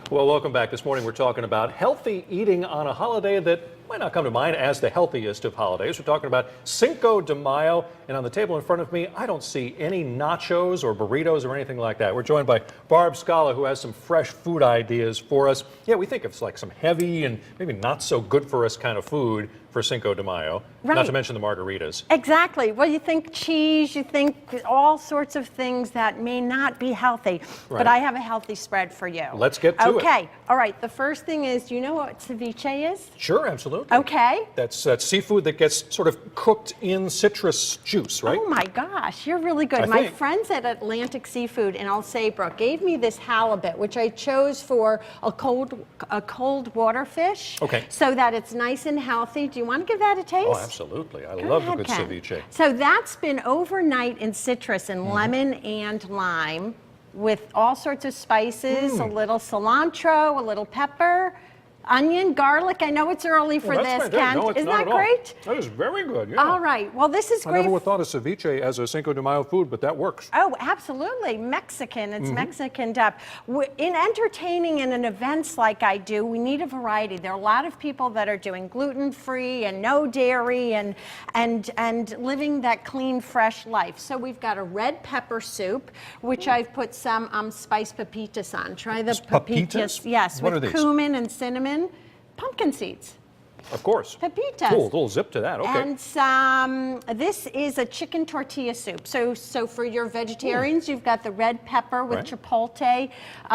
Well, welcome back. This morning we're talking about healthy eating on a holiday that might not come to mind as the healthiest of holidays. We're talking about Cinco de Mayo, and on the table in front of me, I don't see any nachos or burritos or anything like that. We're joined by Barb Scala, who has some fresh food ideas for us. Yeah, we think it's like some heavy and maybe not so good for us kind of food for Cinco de Mayo, not to mention the margaritas. Exactly. Well, you think cheese, you think all sorts of things that may not be healthy, but I have a healthy spread for you. Let's get to it. Okay. All right. The first thing is, do you know what ceviche is? Sure, absolutely. Okay. That's seafood that gets sort of cooked in citrus juice, right? Oh my gosh, you're really good. My friends at Atlantic Seafood in Old Saybrook gave me this halibut, which I chose for a cold water fish. Okay. So that it's nice and healthy. Do you want to give that a taste? Oh, absolutely. I love a good ceviche. So that's been overnight in citrus and lemon and lime with all sorts of spices, a little cilantro, a little pepper, onion, garlic. I know it's early for this, Ken. No, it's Isn't not that at all. great? That is very good, yeah. All right. Well, this is great. I never would have thought of ceviche as a Cinco de Mayo food, but that works. Oh, absolutely. Mexican. It's Mexicaned up. In entertaining and in events like I do, we need a variety. There are a lot of people that are doing gluten-free and no dairy and living that clean, fresh life. So we've got a red pepper soup, which I've put some spiced pepitas on. Try the pepitas. Yes, what with cumin and cinnamon. Pumpkin seeds. Of course. Pepitas. Cool, little zip to that, okay. And some, this is a chicken tortilla soup. So for your vegetarians, you've got the red pepper with chipotle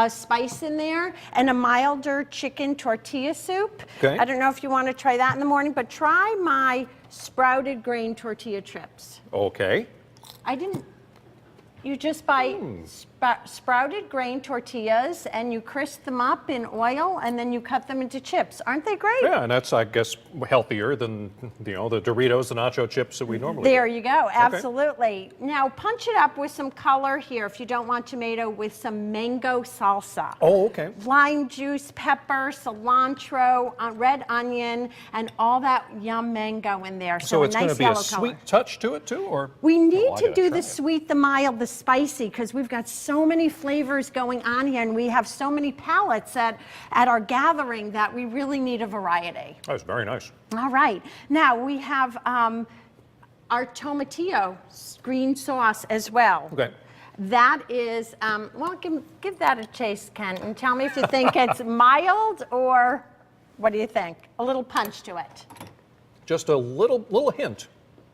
spice in there and a milder chicken tortilla soup. Okay. I don't know if you want to try that in the morning, but try my sprouted grain tortilla chips. Okay. You just buy sprouted grain tortillas and you crisp them up in oil and then you cut them into chips. Aren't they great? Yeah, and that's, I guess, healthier than, the Doritos, the nacho chips that we normally There get. you go, absolutely. Now punch it up with some color here if you don't want tomato with some mango salsa. Oh, okay. Lime juice, pepper, cilantro, red onion, and all that yum mango in there. So it's a nice going to be a sweet touch to it too, or? We need to do the sweet, the mild, the spicy, because we've got so many flavors going on here, and we have so many palettes at our gathering that we really need a variety. That's very nice. All right. Now we have our tomatillo green sauce as well. Okay. That is, well, give that a taste, Ken, and tell me if you think it's mild or what do you think? A little punch to it. Just a little hint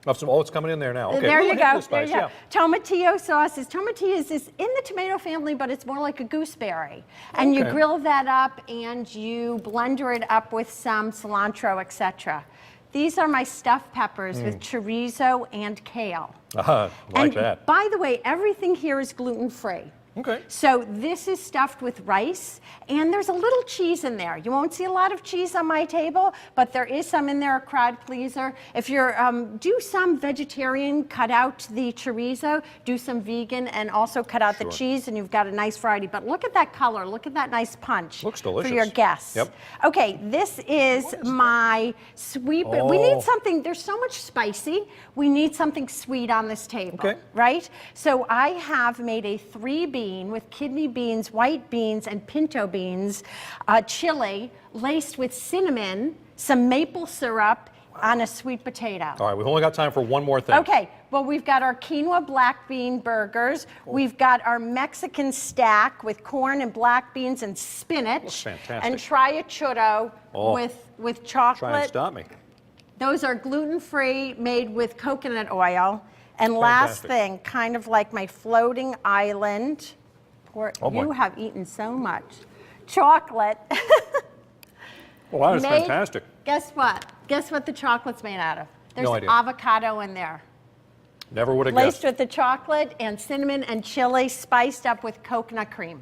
of some, it's coming in there now. Okay, there you go. Spice, there you go. Tomatillo sauce tomatillo is in the tomato family, but it's more like a gooseberry. And you grill that up and you blender it up with some cilantro, etc. These are my stuffed peppers with chorizo and kale. Like that. By the way, everything here is gluten-free. Okay. So this is stuffed with rice, and there's a little cheese in there. You won't see a lot of cheese on my table, but there is some in there, a crowd pleaser. If you're, do some vegetarian, cut out the chorizo, do some vegan, and also cut out the cheese, and you've got a nice variety. But look at that color, look at that nice punch. Looks delicious. For your guests. Yep. Okay, this is my sweet, we need something, there's so much spicy, we need something sweet on this table, right? So I have made a 3-bean with kidney beans, white beans, and pinto beans, chili laced with cinnamon, some maple syrup, on a sweet potato. All right, we've only got time for one more thing. Okay, well, we've got our quinoa black bean burgers. We've got our Mexican stack with corn and black beans and spinach. Looks fantastic. And try a churro with chocolate. Try and stop me. Those are gluten-free, made with coconut oil. And last thing, kind of like my floating island. You have eaten so much. Chocolate. Well, that is fantastic. Guess what? Guess what the chocolate's made out of? There's No idea. avocado in there. Never would have guessed. Laced with the chocolate and cinnamon and chili, spiced up with coconut cream.